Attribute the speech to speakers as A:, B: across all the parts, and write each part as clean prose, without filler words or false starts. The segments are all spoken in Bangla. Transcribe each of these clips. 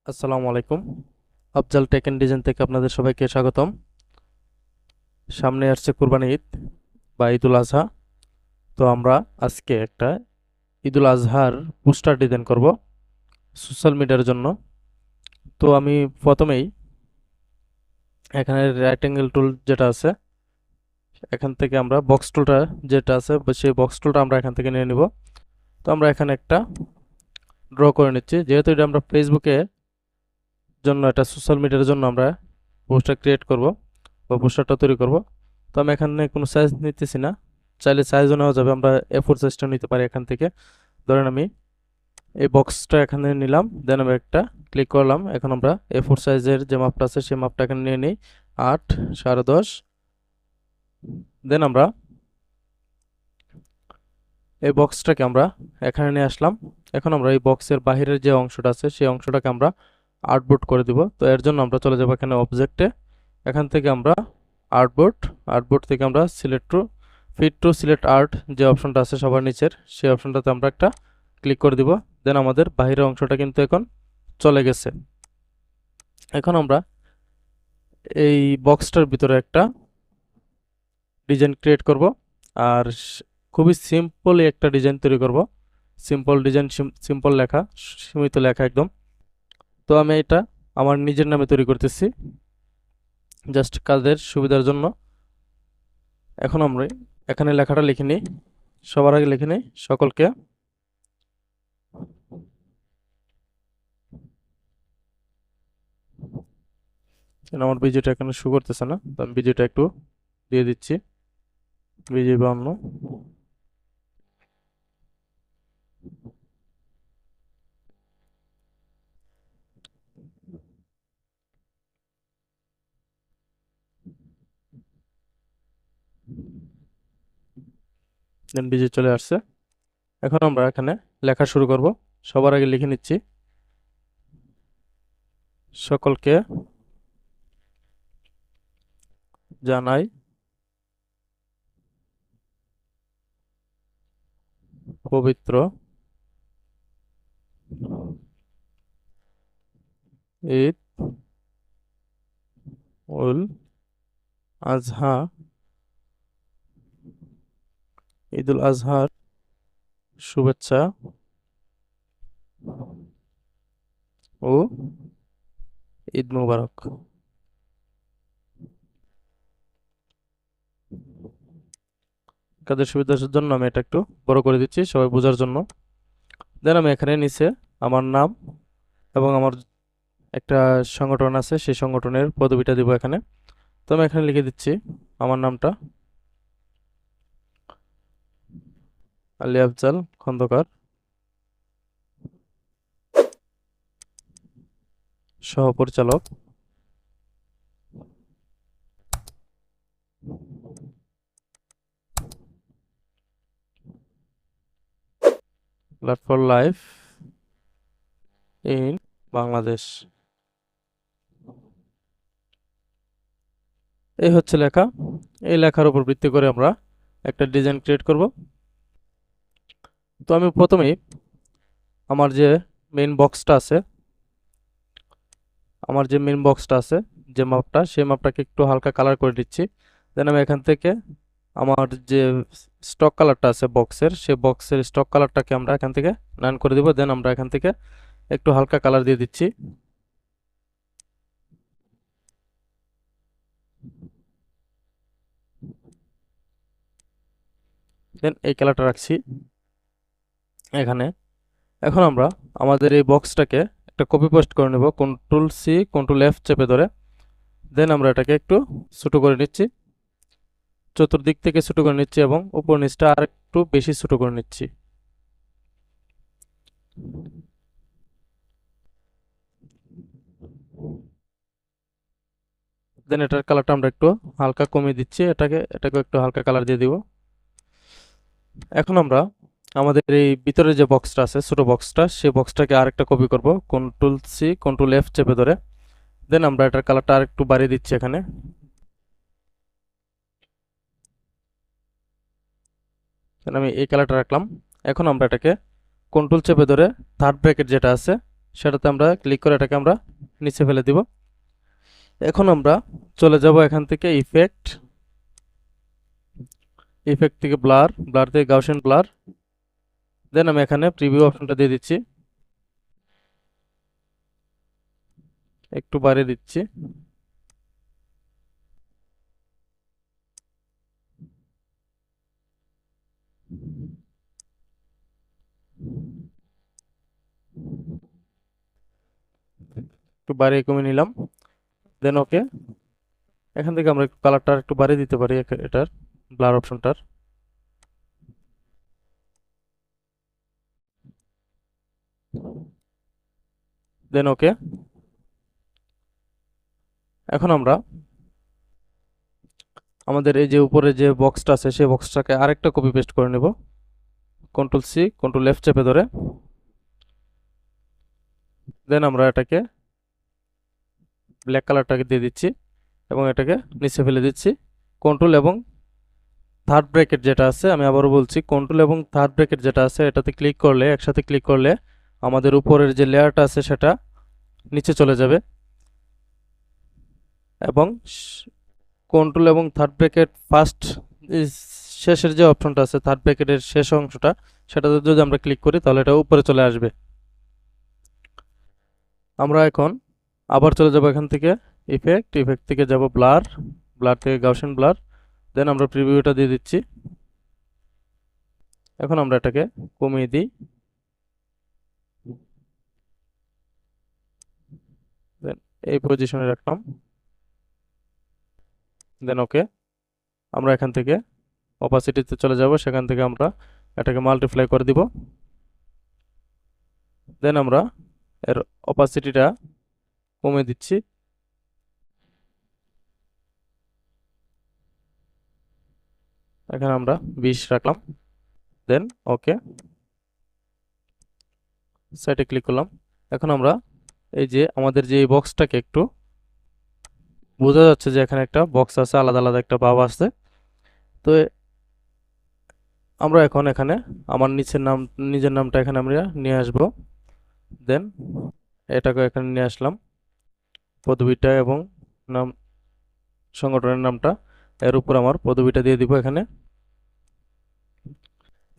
A: আসসালামু আলাইকুম। আফজাল টেক এন্ড ডিজাইন থেকে আপনাদের সবাইকে স্বাগতম। সামনে আসছে কুরবানি ঈদ বা ঈদুল আজহা। তো আমরা আজকে একটা ঈদুল আজহার পোস্টার ডিজাইন করব সোশ্যাল মিডিয়ার জন্য। তো আমি প্রথমেই এখানে রাইট অ্যাঙ্গেল টুল যেটা আছে এখান থেকে আমরা বক্স টুলটা যেটা আছে সেই বক্স টুলটা আমরা এখান থেকে নিয়ে নিব। তো আমরা এখানে একটা ড্র করে নিচ্ছি, যেহেতু এটা আমরা ফেসবুকে জন্য এটা সোশ্যাল মিডিয়ার জন্য আমরা পোস্টার ক্রিয়েট করব বা পোস্টারটা তৈরি করব। তো আমি এখানে কোনো সাইজ নিতেছি না, চাইলে সাইজও নেওয়া যাবে, আমরা A4 সাইজটা নিতে পারি এখান থেকে। ধরেন আমি এই বক্সটা এখানে নিলাম, দেন আমি একটা ক্লিক করলাম। এখন আমরা A4 সাইজের যে মাপটা আছে সেই মাপটা এখানে নিয়ে নিই, 8 10.5। দেন আমরা এই বক্সটাকে আমরা এখানে নিয়ে আসলাম। এখন আমরা এই বক্সের বাহিরের যে অংশটা আছে সেই অংশটাকে আমরা আর্টবোর্ড করে দিব। তো এর জন্য আমরা চলে যাব এখানে অবজেক্টে, এখান থেকে আমরা আর্টবোর্ড, আর্টবোর্ড থেকে আমরা ফিট টু সিলেক্ট আর্ট যে অপশনটা আছে সবার নিচের সেই অপশনটাতে আমরা একটা ক্লিক করে দিব। দেন আমাদের বাহিরের অংশটা কিন্তু এখন চলে গেছে। এখন আমরা এই বক্সটার ভিতরে একটা ডিজাইন ক্রিয়েট করব, আর খুবই সিম্পলি একটা ডিজাইন তৈরি করব। সিম্পল ডিজাইন, সিম্পল লেখা, সীমিত লেখা একদম। তো আমি এটা আমার নিজের নামে তৈরি করতেছি জাস্ট কাজের সুবিধার জন্য। এখন আমরা এখানে লেখাটা লিখে নিই, সবার আগে লিখে নিই সকলকে। আমার বিজিটা এখানে শো করতেছে না, তো আমি বিজিটা একটু দিয়ে দিচ্ছি, বিজি 52। দেন বিজি চলে আসছে। এখন আমরা এখানে লেখা শুরু করব। সবার আগে লিখে নিচ্ছি, সকলকে জানাই পবিত্র ঈদ উল আজহা, ঈদুল আজহার শুভেচ্ছা ও ঈদ মোবারক। কাজের সুবিধার জন্য আমি এটা একটু বড় করে দিচ্ছি সবাই বোঝার জন্য। দেন আমি এখানে নিচে আমার নাম এবং আমার একটা সংগঠন আছে সেই সংগঠনের পদবিটা দিব এখানে। তো আমি এখানে লিখে দিচ্ছি আমার নামটা আলী আফজাল খন্দকার, সহপরিচালক love for life in Bangladesh. এই হচ্ছে লেখা। এই লেখার উপর ভিত্তি করে আমরা একটা ডিজাইন ক্রিয়েট করব। তো আমি প্রথমেই আমার যে মেইন বক্সটা আছে, যে মাপটা সেই মাপটাকে একটু হালকা কালার করে দিচ্ছি। দেন আমি এখান থেকে আমার যে স্টক কালারটা আছে বক্সের, সেই বক্সের স্টক কালারটাকে আমরা এখান থেকে নান করে দিব। দেন আমরা এখান থেকে একটু হালকা কালার দিয়ে দিচ্ছি। দেন এই কালারটা রাখছি এখানে। এখন আমরা আমাদের এই বক্সটাকে একটা কপি পেস্ট করে নেব, Ctrl+C Ctrl+F চেপে ধরে। দেন আমরা এটাকে একটু ছোট করে নিচ্ছি, চতুর্দিক থেকে ছোট করে নিচ্ছি এবং উপর নিচটা আর একটু বেশি ছোট করে নিচ্ছি। দেন এটার কালারটা আমরা একটু হালকা কমিয়ে দিচ্ছি, এটাকে একটু হালকা কালার দিয়ে দিব। এখন আমরা আমাদের এই ভিতরে যে বক্সটা আছে ছোট বক্সটা, সেই বক্সটাকে আরেকটা কপি করব, Ctrl+C Ctrl+F চেপে ধরে। দেন আমরা এটার কালারটা আর একটু বাড়িয়ে দিচ্ছি এখানে। দেন আমি এই কালারটা রাখলাম। এখন আমরা এটাকে কন্ট্রোল চেপে ধরে থার্ড ব্র্যাকেট যেটা আছে সেটাতে আমরা ক্লিক করে এটাকে আমরা নিচে ফেলে দিব। এখন আমরা চলে যাব এখান থেকে ইফেক্ট থেকে ব্লার থেকে গাউসিয়ান ব্লার। দেন আমি এখানে প্রিভিউ অপশনটা দিয়ে দিচ্ছি, একটু বাড়িয়ে দিচ্ছি। একটু বাড়িয়ে কমিয়ে নিলাম। দেন ওকে, এখান থেকে আমরা একটু কালারটা একটু বাড়িয়ে দিতে পারি এটার ব্লার অপশনটার। দেন ওকে, এখন আমরা আমাদের এই যে উপরে যে বক্সটা আছে সেই বক্সটাকে আরেকটা কপি পেস্ট করে নেব। কন্ট্রোল সি কন্ট্রোল এফ চেপে ধরে দেন আমরা এটাকে ব্ল্যাক কালারটাকে দিয়ে দিচ্ছি এবং এটাকে নিচে ফেলে দিচ্ছি। কন্ট্রোল এবং থার্ড ব্র্যাকেট যেটা আছে, আমি আবারও বলছি, কন্ট্রোল এবং থার্ড ব্র্যাকেট যেটা আছে এটাতে ক্লিক করলে, একসাথে ক্লিক করলে আমাদের উপরের যে লেয়ারটা আছে সেটা নিচে চলে যাবে এবং কন্ট্রোল এবং থার্ড ব্র্যাকেট ফার্স্ট শেষের যে অপশনটা আছে থার্ড ব্র্যাকেটের শেষ অংশটা, সেটাতে যদি আমরা ক্লিক করি তাহলে এটা উপরে চলে আসবে। আমরা এখন আবার চলে যাব এখান থেকে ইফেক্ট থেকে যাব ব্লার থেকে গাউসিয়ান ব্লার। দেন আমরা প্রিভিউটা দিয়ে দিচ্ছি। এখন আমরা এটাকে কমিয়ে দিই। দেন এই পজিশনে রাখলাম। দেন ওকে, আমরা এখান থেকে অপাসিটিতে চলে যাব, সেখান থেকে আমরা এটাকে মাল্টিপ্লাই করে দিব। দেন আমরা এর অপাসিটিটা কমিয়ে দিচ্ছি। এখানে আমরা 20 রাখলাম। দেন ওকে, সাইটে ক্লিক করলাম। এখন আমরা এই যে আমাদের যে বক্সটাকে একটু বোঝা যাচ্ছে যে এখানে একটা বক্স আছে, আলাদা আলাদা একটা ভাব আছে। তো আমরা এখন এখানে আমার নিজের নামটা এখানে আমরা নিয়ে আসব। দেন এটাকে এখানে নিয়ে আসলাম, পদবিটা এবং নাম সংগঠনের নামটা, এর উপর আমার পদবিটা দিয়ে দিব এখানে।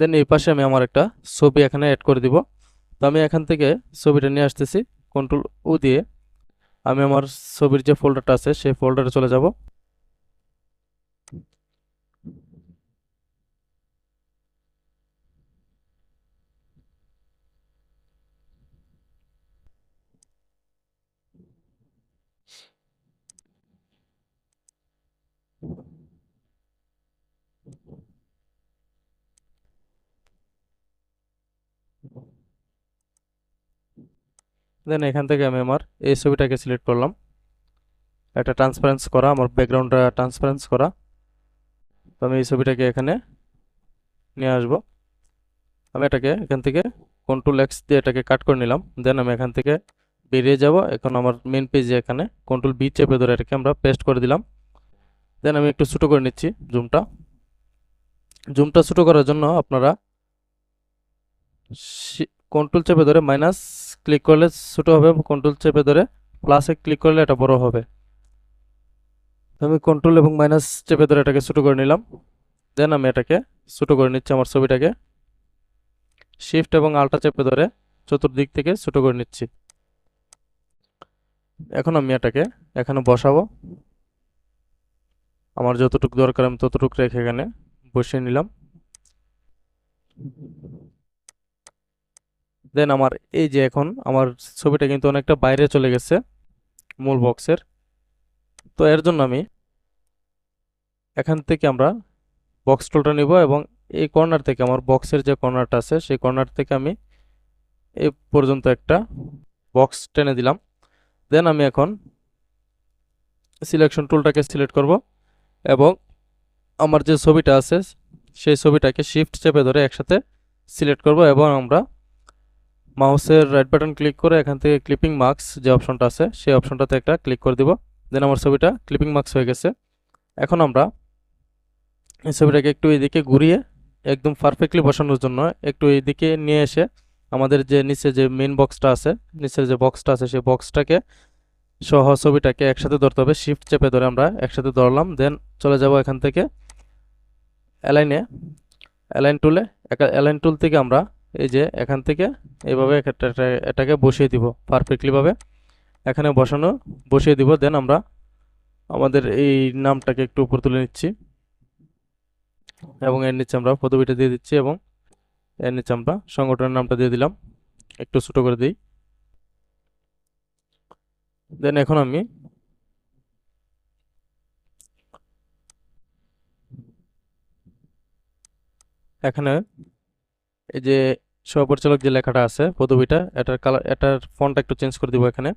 A: দেন এই পাশে আমি আমার একটা ছবি এখানে অ্যাড করে দিব। তো আমি এখান থেকে ছবিটা নিয়ে আসতেছি, কন্ট্রোল ও দিয়ে আমি আমার ছবির যে ফোল্ডারটা আছে সেই ফোল্ডারে চলে যাব। দেন এখান থেকে আমি আমার এই ছবিটাকে সিলেক্ট করলাম, একটা ট্রান্সপারেন্স করা, আমার ব্যাকগ্রাউন্ডটা ট্রান্সপারেন্স করা। তো আমি এই ছবিটাকে এখানে নিয়ে আসব। আমি এটাকে এখান থেকে কন্ট্রোল এক্স দিয়ে এটাকে কাট করে নিলাম। দেন আমি এখান থেকে বেরিয়ে যাব। এখন আমার মেন পেজে এখানে কন্ট্রোল বি চেপে ধরে এটাকে আমরা পেস্ট করে দিলাম। দেন আমি একটু ছোটো করে নিচ্ছি জুমটা ছোটো করার জন্য আপনারা কন্ট্রোল চেপে ধরে মাইনাস ক্লিক করলে ছোটো হবে, কন্ট্রোল চেপে ধরে প্লাসে ক্লিক করলে এটা বড় হবে। আমি কন্ট্রোল এবং মাইনাস চেপে ধরে এটাকে ছোটো করে নিলাম। দেন আমি এটাকে ছোটো করে নিচ্ছি, আমার ছবিটাকে শিফট এবং আল্টা চেপে ধরে চতুর্দিক থেকে ছোটো করে নিচ্ছি। এখন আমি এটাকে এখানে বসাবো, আমার যতটুকু দরকার আমি ততটুকু রেখে এখানে বসিয়ে নিলাম। দেন আমার এই যে এখন আমার ছবিটা কিন্তু অনেকটা বাইরে চলে গেছে মূল বক্সের। তো এর জন্য আমি এখান থেকে আমরা বক্স টুলটা নিব এবং এই কর্নার থেকে আমার বক্সের যে কর্নারটা আছে সেই কর্নার থেকে আমি এই পর্যন্ত একটা বক্স টেনে দিলাম। দেন আমি এখন সিলেকশন টুলটাকে সিলেক্ট করব এবং আমার যে ছবিটা আছে সেই ছবিটাকে শিফট চেপে ধরে একসাথে সিলেক্ট করব এবং আমরা মাউসের রাইট বাটন ক্লিক করে এখান থেকে ক্লিপিং মার্কস যে অপশনটা আছে সেই অপশনটাতে একটা ক্লিক করে দিব। দেন আমার ছবিটা ক্লিপিং মার্কস হয়ে গেছে। এখন আমরা এই ছবিটাকে একটু এইদিকে ঘুরিয়ে একদম পারফেক্টলি বসানোর জন্য একটু এইদিকে নিয়ে এসে আমাদের যে নিচে যে মেইন বক্সটা আছে, নিচের যে বক্সটা আছে সেই বক্সটাকে সহ ছবিটাকে একসাথে ধরতে হবে। শিফট চেপে ধরে আমরা একসাথে ধরলাম, দেন চলে যাব এখান থেকে অ্যালাইনে, অ্যালাইন টুলে। অ্যালাইন টুল থেকে আমরা এই যে এখান থেকে এইভাবে এটাকে বসিয়ে দিব পারফেক্টলি ভাবে। এখানে বসিয়ে দিব। দেন আমরা আমাদের এই নামটাকে একটু উপর তুলে নিচ্ছি এবং এর নিচে আমরা পদবিটা দিয়ে দিচ্ছি এবং এর নিচে আমরা সংগঠনের নামটা দিয়ে দিলাম, একটু ছোট করে দিই। দেন এখন আমি এখানে এই যে সহপরিচালক যে লেখাটা আছে পদবিটা, এটার কালার, এটার ফন্টটা একটু চেঞ্জ করে দিব। এখানে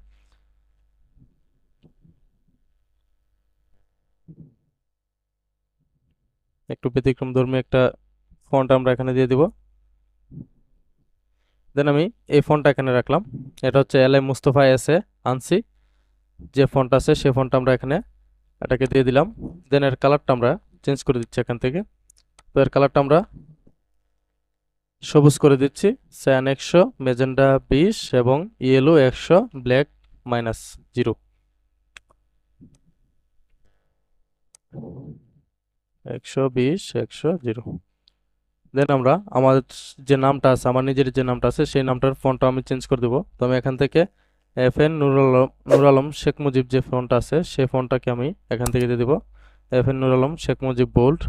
A: একটু ব্যতিক্রম ধর্মী একটা ফন্ট আমরা এখানে দিয়ে দিব। দেন আমি এই ফন্টটা এখানে রাখলাম। এটা হচ্ছে এল এ মুস্তফা এস এ আনসি যে ফন্ট আছে সেই ফন্টটা আমরা এখানে এটাকে দিয়ে দিলাম। দেন এর কালারটা আমরা চেঞ্জ করে দিচ্ছি এখান থেকে। তো এর কালারটা আমরা সবুজ করে দিচ্ছি, সায়ান 100, মেজেন্ডা 20 এবং ইয়েলো 100, ব্ল্যাক -0, 120, 100। দেন আমরা আমার যে নামটা আছে, আমার নিজের যে নামটা আছে সেই নামটার ফন্টটা আমি চেঞ্জ করে দেবো। তো আমি এখান থেকে FN নুর আলম শেখ মুজিব যে ফন্টটা আছে সেই ফন্টটাকে আমি এখান থেকে দিয়ে দিব FN নুর আলম শেখ মুজিব বোল্ড।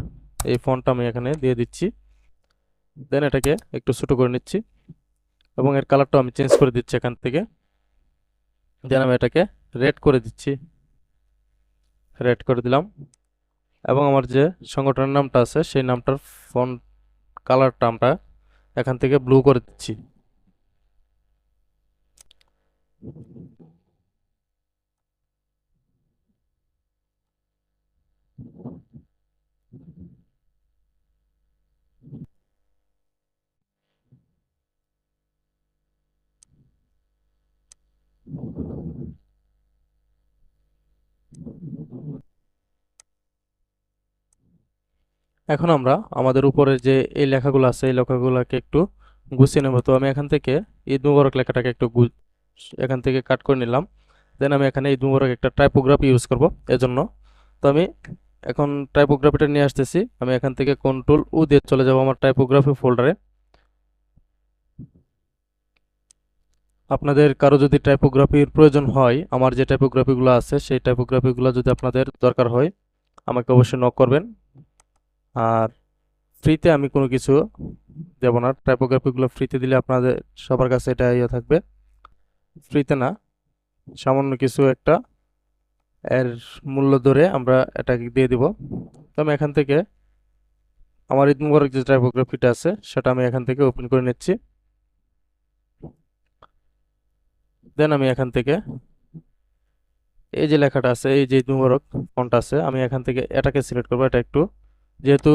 A: এই ফন্টটা আমি এখানে দিয়ে দিচ্ছি। দেন এটাকে একটু ছোট করে নিচ্ছি এবং এর কালারটা আমি চেঞ্জ করে দিচ্ছি এখান থেকে। দেন আমি এটাকে রেড করে দিচ্ছি, রেড করে দিলাম এবং আমার যে সংগঠনের নামটা আছে সেই নামটার ফন্ট কালারটা আমরা এখান থেকে ব্লু করে দিচ্ছি। এখন আমরা আমাদের উপরে যে এই লেখাগুলো আছে এই লেখাগুলোকে একটু গুছিয়ে নেব। তো আমি এখান থেকে ঈদ মুবারক লেখাটাকে একটু এখান থেকে কাট করে নিলাম। দেন আমি এখানে ঈদ মুবারক একটা টাইপোগ্রাফি ইউজ করব এজন্য। তো আমি এখন টাইপোগ্রাফিটা নিয়ে আসতেছি। আমি এখান থেকে কন্ট্রোল উ দিয়ে চলে যাব আমার টাইপোগ্রাফি ফোল্ডারে। আপনাদের কারো যদি টাইপোগ্রাফির প্রয়োজন হয়, আমার যে টাইপোগ্রাফিগুলো আছে সেই টাইপোগ্রাফিগুলো যদি আপনাদের দরকার হয় আমাকে অবশ্যই নক করবেন। আর ফ্রিতে আমি কোনো কিছু দেব না, টাইপোগ্রাফিগুলো ফ্রিতে দিলে আপনাদের সবার কাছে এটা ইয়ে থাকবে। ফ্রিতে না, সামান্য কিছু একটা এর মূল্য ধরে আমরা এটাকে দিয়ে দিব। তো আমি এখান থেকে আমার ঈদ মুবারক যে টাইপোগ্রাফিটা আছে সেটা আমি এখান থেকে ওপেন করে নিচ্ছি। দেন আমি এখান থেকে এই যে লেখাটা আছে, এই যে ঈদ মুবারক ফন্ট আছে, আমি এখান থেকে এটাকে সিলেক্ট করবো। এটা একটু, যেহেতু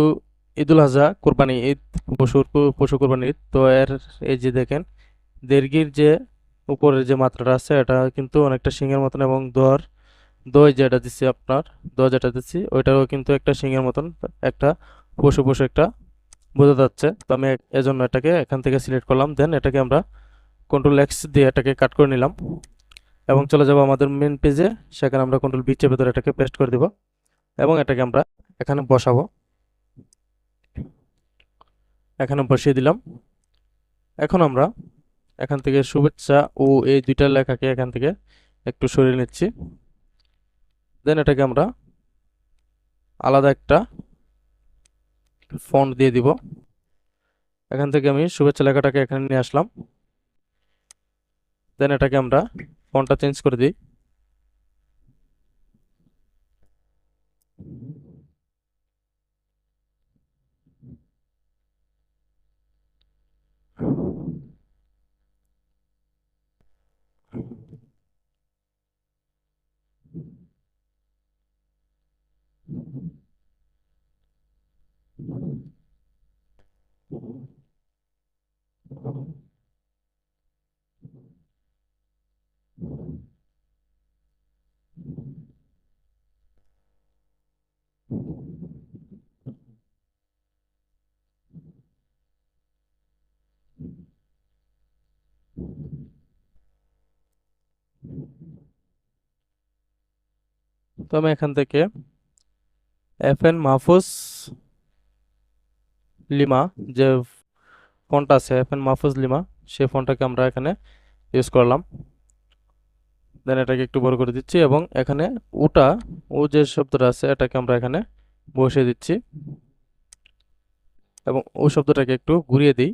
A: ঈদুল আজহা কোরবানি ঈদ, পশু কোরবানি ঈদ, তো এর এই যে দেখেন দৈর্ঘ্যের যে উপরের যে মাত্রাটা আছে এটা কিন্তু অনেকটা সিংহের মতন এবং দই যেটা দিচ্ছি আপনার, দই যেটা দিচ্ছি ওইটাও কিন্তু একটা সিংহের মতন, একটা পশু পশু একটা বোঝা যাচ্ছে। তো আমি এজন্য এটাকে এখান থেকে সিলেক্ট করলাম। দেন এটাকে আমরা কন্ট্রোল এক্স দিয়ে এটাকে কাট করে নিলাম এবং চলে যাব আমাদের মেন পেজে। সেখানে আমরা কন্ট্রোল বি চেপে ধরে এটাকে পেস্ট করে দিব এবং এটাকে আমরা এখানে বসাবো। এখানে বসিয়ে দিলাম। এখন আমরা এখান থেকে শুভেচ্ছা ও এই দুইটা লেখাকে এখান থেকে একটু সরিয়ে নিচ্ছি। দেন এটাকে আমরা আলাদা একটা ফন্ট দিয়ে দিব। এখান থেকে আমি শুভেচ্ছা লেখাটাকে এখানে নিয়ে আসলাম। দেন এটাকে আমরা ফন্টটা চেঞ্জ করে দিই। তো আমি এখান থেকে FN মাহফুজ লিমা যে ফন্ট আছে, FN মাহফুজ লিমা, সেই ফন্টটাকে আমরা এখানে ইউজ করলাম। দেন এটাকে একটু বড় করে দিচ্ছি এবং এখানে ওটা ও যে শব্দটা আছে এটাকে আমরা এখানে বসিয়ে দিচ্ছি এবং ও শব্দটাকে একটু ঘুরিয়ে দিই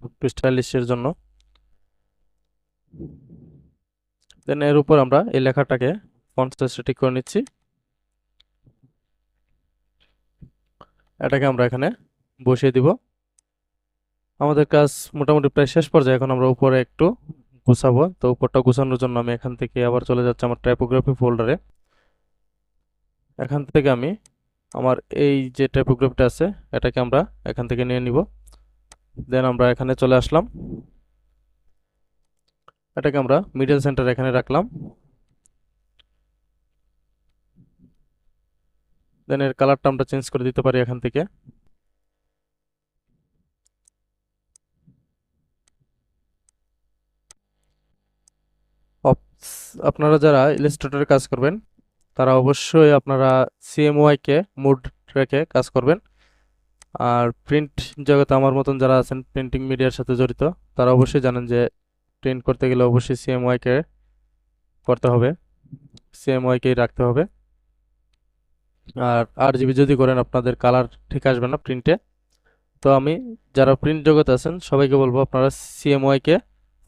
A: একটু স্টাইলিশের জন্য। দেন এর উপর আমরা এই লেখাটাকে ফন্ট সাইজটা ঠিক করে নিচ্ছি। এটাকে আমরা এখানে বসিয়ে দিব। আমাদের কাজ মোটামুটি প্রায় শেষ পর্যায়ে। এখন আমরা উপরে একটু গুছাবো। তো উপরটা গুছানোর জন্য আমি এখান থেকে আবার চলে যাচ্ছি আমার টাইপোগ্রাফি ফোল্ডারে। এখান থেকে আমি আমার এই যে টাইপোগ্রাফিটা আছে এটাকে আমরা এখান থেকে নিয়ে নিব। দেন আমরা এখানে চলে আসলাম, এটাকে আমরা মিডল সেন্টার এখানে রাখলাম। দেন এর কালারটা আমরা চেঞ্জ করে দিতে পারি এখান থেকে। আপনারা যারা ইলাস্ট্রেটরে কাজ করবেন তারা অবশ্যই আপনারা CMYK কে মুড রেখে কাজ করবেন। আর প্রিন্ট জগতে আমার মতন যারা আছেন প্রিন্টিং মিডিয়ার সাথে জড়িত তারা অবশ্যই জানেন যে প্রিন্ট করতে গেলে অবশ্যই CMYK করতে হবে, CMYK রাখতে হবে। আর RGB যদি করেন আপনাদের কালার ঠিক আসবে না প্রিন্টে। তো আমি যারা প্রিন্ট জগতে আছেন সবাইকে বলবো আপনারা CMYK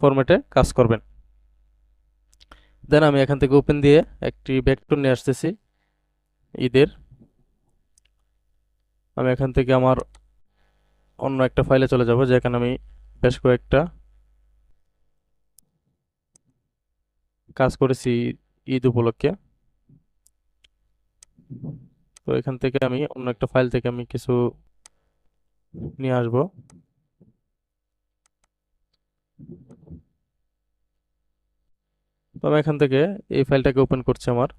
A: ফরম্যাটে কাজ করবেন। দেন আমি এখান থেকে ওপেন দিয়ে একটি ভেক্টর নিয়ে আসতেছি ঈদের। আমি এখান থেকে আমার অন্য একটা ফাইলে চলে যাব যেখানে আমি বেশ কয়েকটা কাজ করেছি ঈদ উপলক্ষে। তো এখান থেকে আমি অন্য একটা ফাইল থেকে আমি কিছু নিয়ে আসব। তো আমি এখান থেকে এই ফাইলটাকে ওপেন করছি আমার।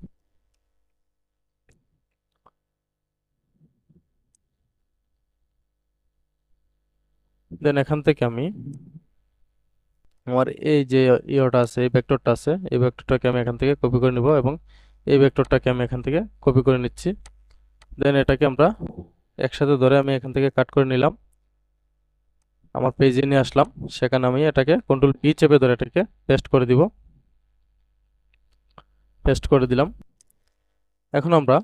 A: দেন এখান থেকে আমি আমার এই যে ইয়েটা আছে, এই ভেক্টরটা আছে, এই ভেক্টরটাকে আমি এখান থেকে কপি করে নিব এবং এই ভেক্টরটাকে আমি এখান থেকে কপি করে নিচ্ছি। দেন এটাকে আমরা একসাথে ধরে আমি এখান থেকে কাট করে নিলাম। আমার পেজে নিয়ে আসলাম, সেখানে আমি এটাকে Ctrl+P চেপে ধরে এটাকে পেস্ট করে দিব। পেস্ট করে দিলাম। এখন আমরা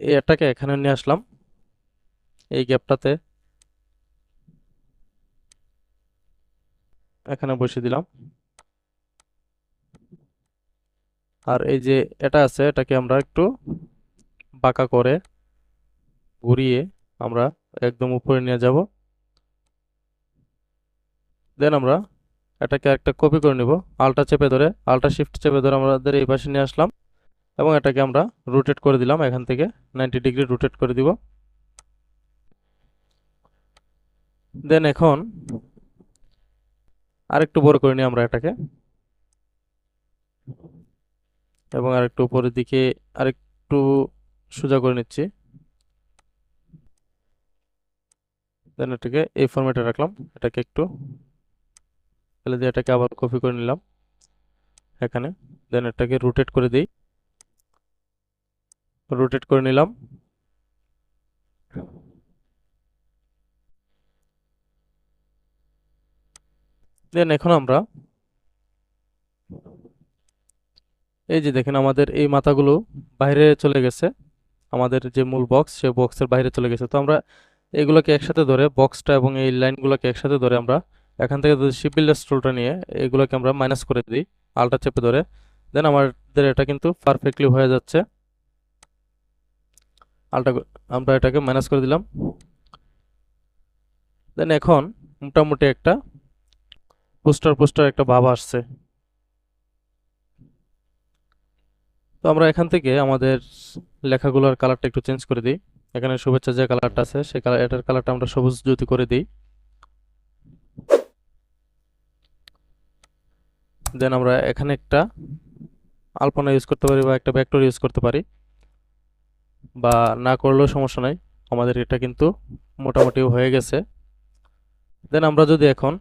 A: এটাকে এখানে নিয়ে আসলাম, এই গ্যাপটাতে এখানে বসিয়ে দিলাম। আর এই যে এটা আছে এটাকে আমরা একটু বাঁকা করে ঘুরিয়ে আমরা একদম উপরে নিয়ে যাব। দেন আমরা এটাকে একটা কপি করে নিব, আল্টা চেপে ধরে, আল্টা শিফট চেপে ধরে আমাদের এই পাশে নিয়ে আসলাম এবং এটাকে আমরা রোটেট করে দিলাম। এখান থেকে 90 ডিগ্রি রোটেট করে দিব। দেন এখন আরেকটু বড় করে নিই আমরা এটাকে এবং আরেকটু উপরের দিকে আরেকটু সোজা করে নিচ্ছি। দেন এটাকে এই ফরম্যাটে রাখলাম, এটাকে একটু ফেলে দিয়ে এটাকে আবার কপি করে নিলাম এখানে। দেন এটাকে রোটেট করে দিই, রোটেট করে নিলাম। দেন এখন আমরা এই যে দেখেন আমাদের এই মাথাগুলো বাইরে চলে গেছে, আমাদের যে মূল বক্স সে বক্সের বাইরে চলে গেছে। তো আমরা এগুলোকে একসাথে ধরে বক্সটা এবং এই লাইনগুলোকে একসাথে ধরে আমরা এখান থেকে যদি শিপ বিল্ডার টুলটা নিয়ে এগুলোকে আমরা মাইনাস করে দিই আলটা চেপে ধরে, দেন আমাদের এটা কিন্তু পারফেক্টলি হয়ে যাচ্ছে। আলটা আমরা এটাকে মাইনাস করে দিলাম। দেন এখন মোটামুটি একটা পোস্টার পোস্টার একটা ভাব আসছে। তো আমরা এখান থেকে আমাদের লেখাগুলোর কালারটা একটু চেঞ্জ করে দিই। এখানে শুভেচ্ছা যে কালারটা আছে সেই কালার, এটার কালারটা আমরা সবুজ যদি করে দিই। দেন আমরা এখানে একটা আলপনা ইউজ করতে পারি বা একটা ভেক্টর ইউজ করতে পারি, বা না করলেও সমস্যা নাই, আমাদের এটা কিন্তু মোটামুটি হয়ে গেছে। দেন আমরা যদি এখন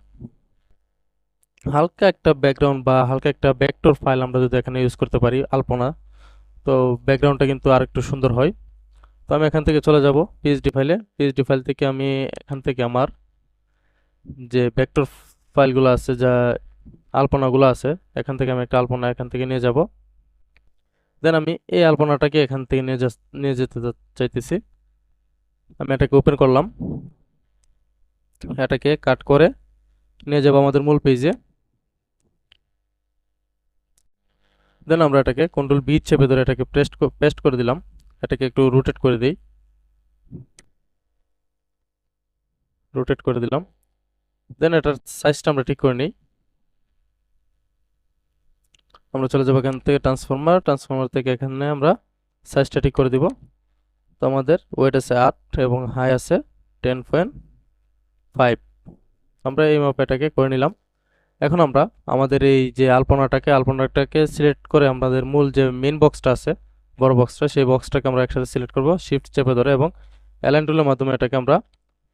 A: হালকা একটা ব্যাকগ্রাউন্ড বা হালকা একটা ভেক্টর ফাইল আমরা যদি এখানে ইউজ করতে পারি আলপনা, তো ব্যাকগ্রাউন্ডটা কিন্তু আর একটু সুন্দর হয়। তো আমি এখান থেকে চলে যাব পিএইচডি ফাইলে। পিএইচডি ফাইল থেকে আমি এখান থেকে আমার যে ভেক্টর ফাইলগুলো আছে, যা আলপনাগুলো আছে, এখান থেকে আমি একটা আলপনা এখান থেকে নিয়ে যাব। দেন আমি এই আলপনাটাকে এখান থেকে নিয়ে যেতে চাইতেছি। আমি এটাকে ওপেন করলাম, এটাকে কাট করে নিয়ে যাব আমাদের মূল পেজে। দেন আমরা এটাকে কন্ট্রোল বি চেপে ধরে এটাকে পেস্ট করে দিলাম। এটাকে একটু রোটেট করে দিলাম। দেন এটার সাইজটা আমরা ঠিক করে নিই। আমরা চলে যাবো এখান থেকে ট্রান্সফরমার থেকে এখানে আমরা সাইজটা ঠিক করে দিব। তো আমাদের ওয়েট আছে 8 এবং হাই আছে 10.5। আমরা এই মাপে এটাকে করে নিলাম। এখন আমরা আমাদের এই যে আলপনাটাকে সিলেক্ট করে আমাদের মূল যে মেইন বক্সটা আছে, বড় বক্সটা, সেই বক্সটাকে আমরা একসাথে সিলেক্ট করব শিফট চেপে ধরে, এবং অ্যালাইন টুলের মাধ্যমে এটাকে আমরা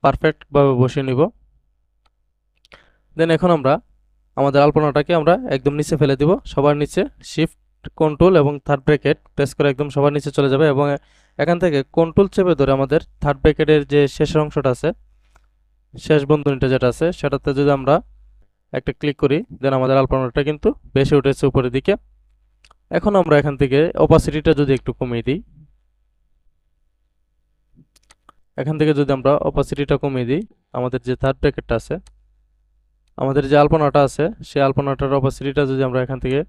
A: পারফেক্টভাবে বসিয়ে নিব। দেন এখন আমরা আমাদের আলপনাটাকে আমরা একদম নিচে ফেলে দিব, সবার নিচে। শিফট কন্ট্রোল এবং থার্ড ব্র্যাকেট প্রেস করে একদম সবার নিচে চলে যাবে, এবং এখান থেকে কন্ট্রোল চেপে ধরে আমাদের থার্ড ব্র্যাকেটের যে শেষের অংশটা আছে, শেষ বন্ধনীটা যেটা আছে, সেটাতে যদি আমরা একটা ক্লিক করি, দেন আমাদের আলপনাটা কিন্তু বেশি উঠেছে উপরের দিকে। এখন আমরা এখান থেকে অপাসিটিটা যদি একটু কমিয়ে দিই, এখান থেকে যদি আমরা অপাসিটিটা কমিয়ে দিই, আমাদের যে থার্ড ব্র্যাকেটটা আছে, আমাদের যে আলপনাটা আছে, সেই আলপনাটার অপাসিটিটা যদি আমরা এখান থেকে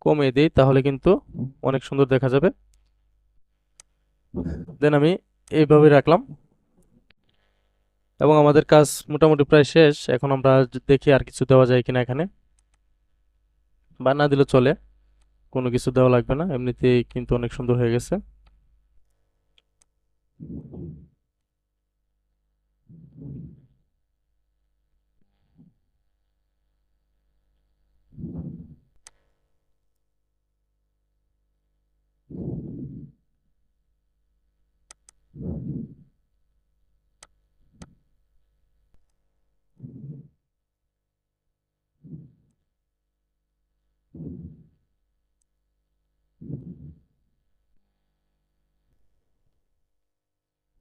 A: কমিয়ে দিই, তাহলে কিন্তু অনেক সুন্দর দেখা যাবে। দেন আমি এইভাবে রাখলাম, এবং আমাদের কাজ মোটামুটি প্রায় শেষ। এখন আমরা দেখি আর কিছু দেওয়া যায় কিনা এখানে, বা না দিলে চলে, কোনো কিছু দেওয়া লাগবে না, এমনিতেই কিন্তু অনেক সুন্দর হয়ে গেছে।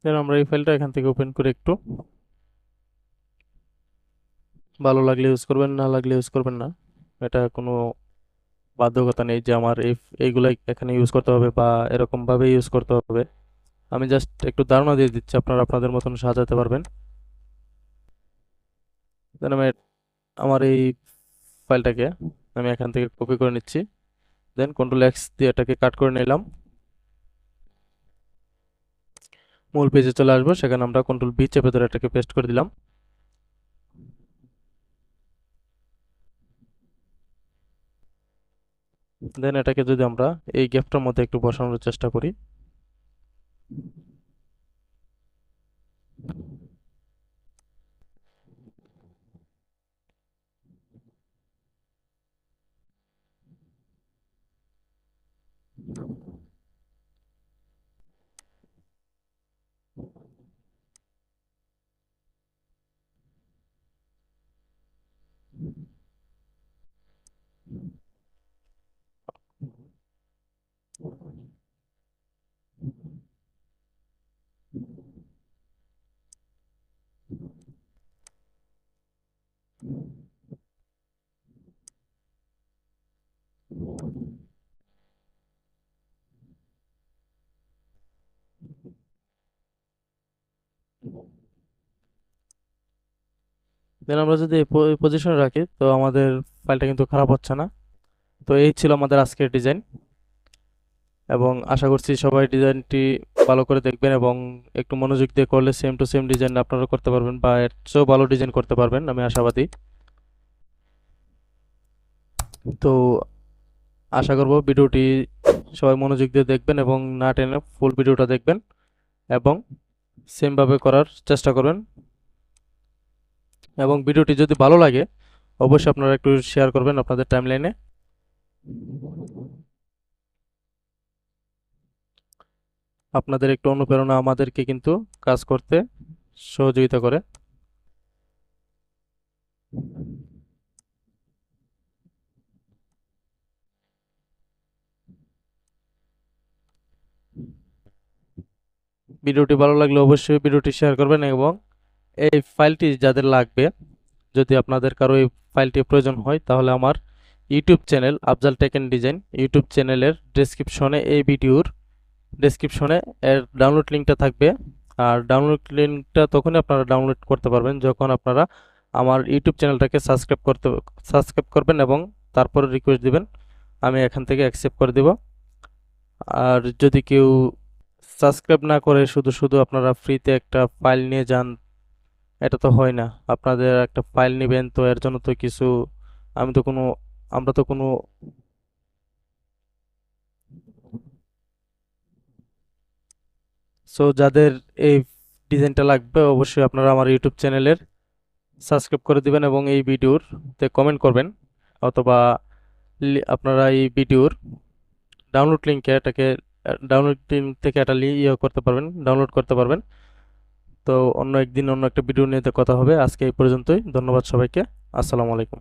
A: দেন আমরা এই ফাইলটা এখান থেকে ওপেন করে একটু, ভালো লাগলে ইউজ করবেন, না লাগলে ইউজ করবেন না, এটা কোনো বাধ্যকতা নেই যে আমার এইগুলাই এখানে ইউজ করতে হবে বা এরকম ভাবে ইউজ করতে হবে। আমি জাস্ট একটু ধারণা দিয়ে দিচ্ছি, আপনারা আপনাদের মতন সাজাতে পারবেন। দেন আমি আমার এই ফাইলটাকে আমি এখান থেকে কপি করে নিচ্ছি। দেন কন্ট্রোল এক্স দিয়ে এটাকে কাট করে নিলাম। মূল পেজে চলে আসবো, সেখানে আমরা কন্ট্রোল বি চেপে ধরে এটাকে পেস্ট করে দিলাম। দেন এটাকে যদি আমরা এই গ্যাপটার মধ্যে একটু বসানোর চেষ্টা করি, দেন আমরা যদি এই পজিশনে রাখি, তো আমাদের ফাইলটা কিন্তু খারাপ হচ্ছে না। তো এই ছিল আমাদের আজকের ডিজাইন, এবং আশা করছি সবাই ডিজাইনটি ভালো করে দেখবেন, এবং একটু মনোযোগ দিয়ে করলে সেম টু সেম ডিজাইন আপনারা করতে পারবেন, বা এর চেয়েও ভালো ডিজাইন করতে পারবেন, আমি আশাবাদী। তো আশা করব ভিডিওটি সবাই মনোযোগ দিয়ে দেখবেন, এবং না টেনে ফুল ভিডিওটা দেখবেন, এবং সেমভাবে করার চেষ্টা করবেন। এবং ভিডিওটি যদি ভালো লাগে, অবশ্যই আপনারা একটু শেয়ার করবেন আপনাদের টাইমলাইনে। আপনাদের একটু অনুপ্রেরণা আমাদেরকে কিন্তু কাজ করতে সহযোগিতা করে। ভিডিওটি ভালো লাগলে অবশ্যই ভিডিওটি শেয়ার করবেন এবং এই ফাইলটি যাদের লাগবে, যদি আপনাদের কারো এই ফাইলটি প্রয়োজন হয়, তাহলে আমার YouTube channel Afzal tech and design YouTube চ্যানেলের ডেসক্রিপশনে এই ভিডিওর ডেসক্রিপশনে এর ডাউনলোড লিঙ্কটা থাকবে। আর ডাউনলোড লিঙ্কটা তখনই আপনারা ডাউনলোড করতে পারবেন যখন আপনারা আমার ইউটিউব চ্যানেলটাকে সাবস্ক্রাইব করবেন এবং তারপরে রিকোয়েস্ট দিবেন, আমি এখান থেকে অ্যাকসেপ্ট করে দেব। আর যদি কেউ সাবস্ক্রাইব না করে শুধু শুধু আপনারা ফ্রিতে একটা ফাইল নিয়ে যান, এটা তো হয় না। আপনাদের একটা ফাইল নেবেন তো এর জন্য তো কিছু, আমি তো কোনো আমরা তো কোনো সো যাদের এই ডিজাইনটা লাগবে অবশ্যই আপনারা আমার ইউটিউব চ্যানেলের সাবস্ক্রাইব করে দিবেন এবং এই ভিডিওতে কমেন্ট করবেন, অথবা আপনারা এই ভিডিওর ডাউনলোড লিঙ্কে এটাকে ডাউনলোড লিঙ্ক থেকে এটা করতে পারবেন, ডাউনলোড করতে পারবেন। তো অন্য একদিন অন্য একটা ভিডিও নিয়ে কথা হবে। আজকে এই পর্যন্তই। ধন্যবাদ সবাইকে। আসসালামু আলাইকুম।